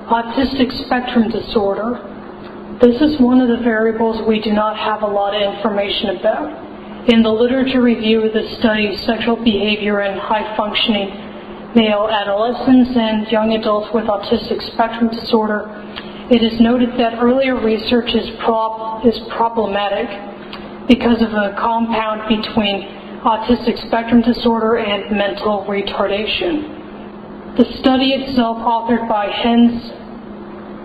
autistic spectrum disorder. This is one of the variables we do not have a lot of information about. In the literature review of the study, Sexual Behavior in High-Functioning Male Adolescents and Young Adults with Autistic Spectrum Disorder, it is noted that earlier research is problematic because of a compound between autistic spectrum disorder and mental retardation. The study itself, authored by Hens,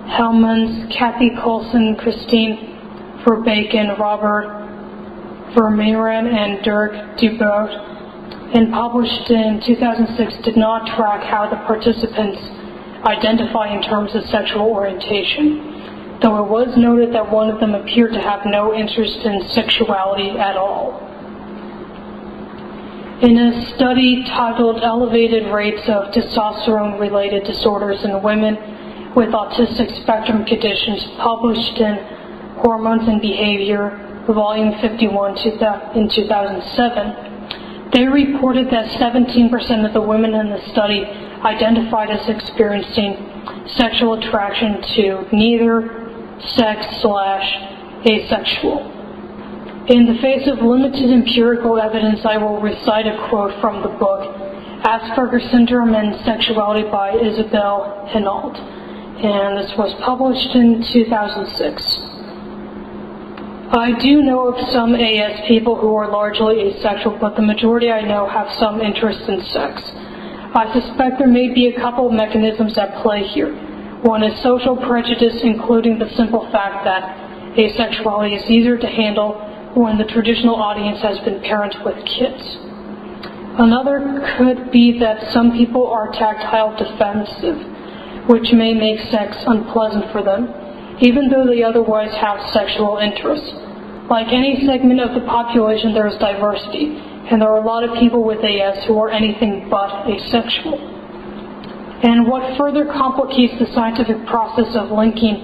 Hellmans, Kathy Coulson, Christine Verbaeken, Robert Vermeuren, and Dirk Dubout, and published in 2006, did not track how the participants identify in terms of sexual orientation, though it was noted that one of them appeared to have no interest in sexuality at all. In a study titled Elevated Rates of Testosterone-Related Disorders in Women with Autistic Spectrum Conditions, published in Hormones and Behavior, Volume 51 in 2007, they reported that 17% of the women in the study identified as experiencing sexual attraction to neither sex/asexual. In the face of limited empirical evidence, I will recite a quote from the book Asperger's Syndrome and Sexuality by Isabel Hinault, and this was published in 2006. I do know of some AS people who are largely asexual, but the majority I know have some interest in sex. I suspect there may be a couple of mechanisms at play here. One is social prejudice, including the simple fact that asexuality is easier to handle when the traditional audience has been parents with kids. Another could be that some people are tactile defensive, which may make sex unpleasant for them, even though they otherwise have sexual interests. Like any segment of the population, there is diversity, and there are a lot of people with AS who are anything but asexual. And what further complicates the scientific process of linking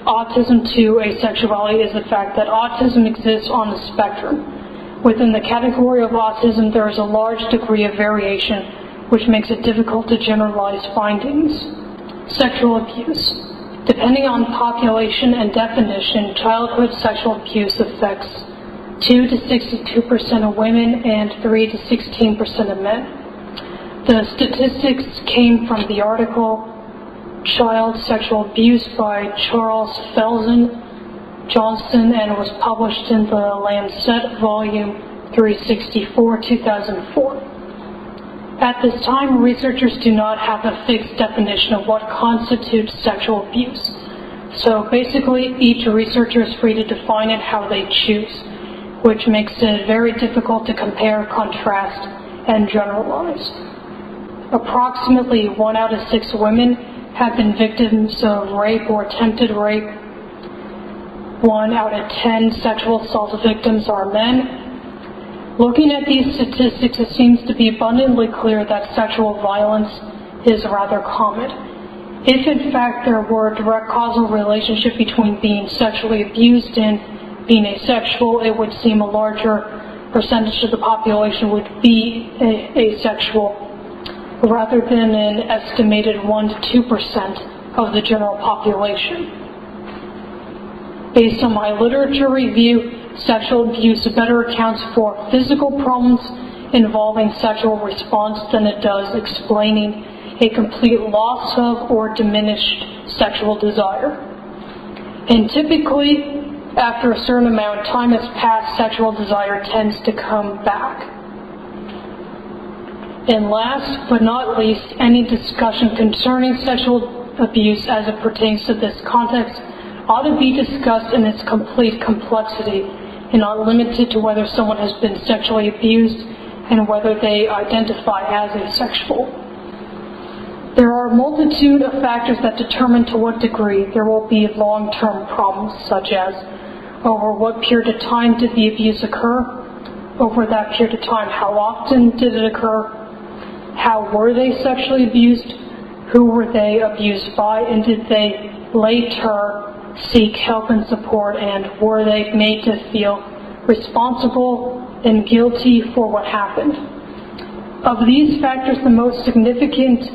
autism to asexuality is the fact that autism exists on the spectrum. Within the category of autism, there is a large degree of variation, which makes it difficult to generalize findings. Sexual abuse. Depending on population and definition, childhood sexual abuse affects 2 to 62% of women and 3 to 16% of men. The statistics came from the article Child Sexual Abuse by Charles Felsen Johnson, and was published in the Lancet Volume 364, 2004. At this time, researchers do not have a fixed definition of what constitutes sexual abuse. So basically, each researcher is free to define it how they choose, which makes it very difficult to compare, contrast, and generalize. Approximately 1 out of 6 women have been victims of rape or attempted rape. 1 out of 10 sexual assault victims are men. Looking at these statistics, it seems to be abundantly clear that sexual violence is rather common. If in fact there were a direct causal relationship between being sexually abused and being asexual, it would seem a larger percentage of the population would be asexual, rather than an estimated 1 to 2% of the general population. Based on my literature review, sexual abuse better accounts for physical problems involving sexual response than it does explaining a complete loss of or diminished sexual desire. And typically, after a certain amount of time has passed, sexual desire tends to come back. And last but not least, any discussion concerning sexual abuse as it pertains to this context ought to be discussed in its complete complexity and not limited to whether someone has been sexually abused and whether they identify as asexual. There are a multitude of factors that determine to what degree there will be long-term problems, such as over what period of time did the abuse occur, over that period of time how often did it occur, how were they sexually abused, who were they abused by, and did they later seek help and support, and were they made to feel responsible and guilty for what happened. Of these factors, the most significant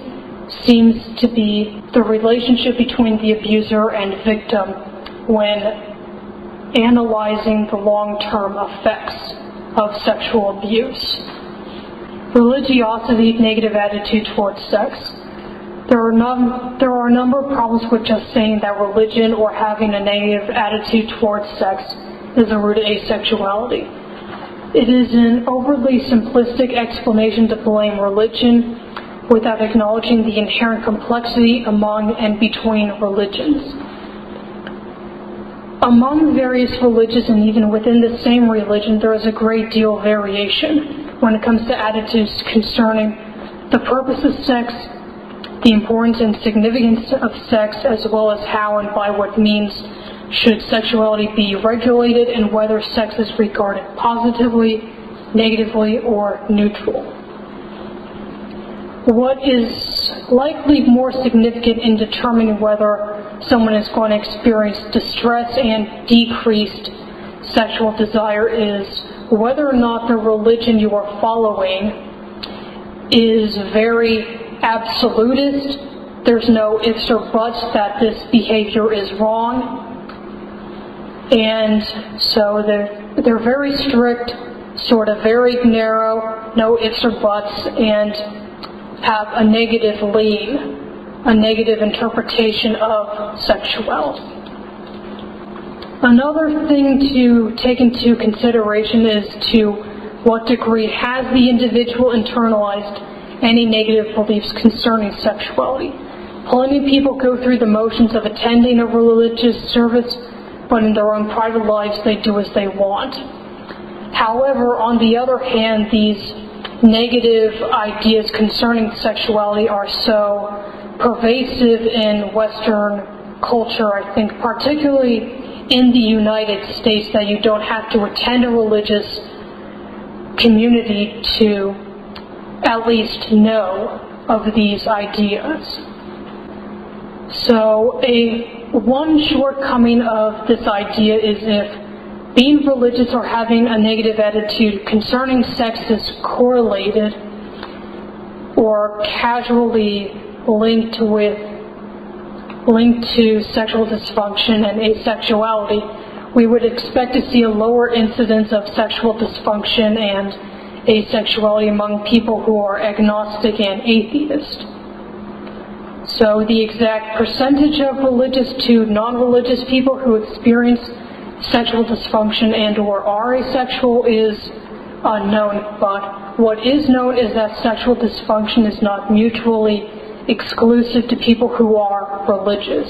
seems to be the relationship between the abuser and victim when analyzing the long-term effects of sexual abuse. Religiosity, negative attitude towards sex. There are a number of problems with just saying that religion or having a negative attitude towards sex is a root of asexuality. It is an overly simplistic explanation to blame religion without acknowledging the inherent complexity among and between religions. Among various religions and even within the same religion, there is a great deal of variation when it comes to attitudes concerning the purpose of sex, the importance and significance of sex, as well as how and by what means should sexuality be regulated and whether sex is regarded positively, negatively, or neutral. What is likely more significant in determining whether someone is going to experience distress and decreased sexual desire is whether or not the religion you are following is very absolutist. There's no ifs or buts that this behavior is wrong. And so they're very strict, sort of very narrow, no ifs or buts, and have a negative lean, a negative interpretation of sexuality. Another thing to take into consideration is to what degree has the individual internalized any negative beliefs concerning sexuality. Plenty of people go through the motions of attending a religious service, but in their own private lives they do as they want. However, on the other hand, these negative ideas concerning sexuality are so pervasive in Western culture, I think, particularly in the United States, that you don't have to attend a religious community to at least know of these ideas. So one shortcoming of this idea is if being religious or having a negative attitude concerning sex is correlated or casually linked to sexual dysfunction and asexuality, we would expect to see a lower incidence of sexual dysfunction and asexuality among people who are agnostic and atheist. So the exact percentage of religious to non-religious people who experience sexual dysfunction and or are asexual is unknown, but what is known is that sexual dysfunction is not mutually exclusive to people who are religious.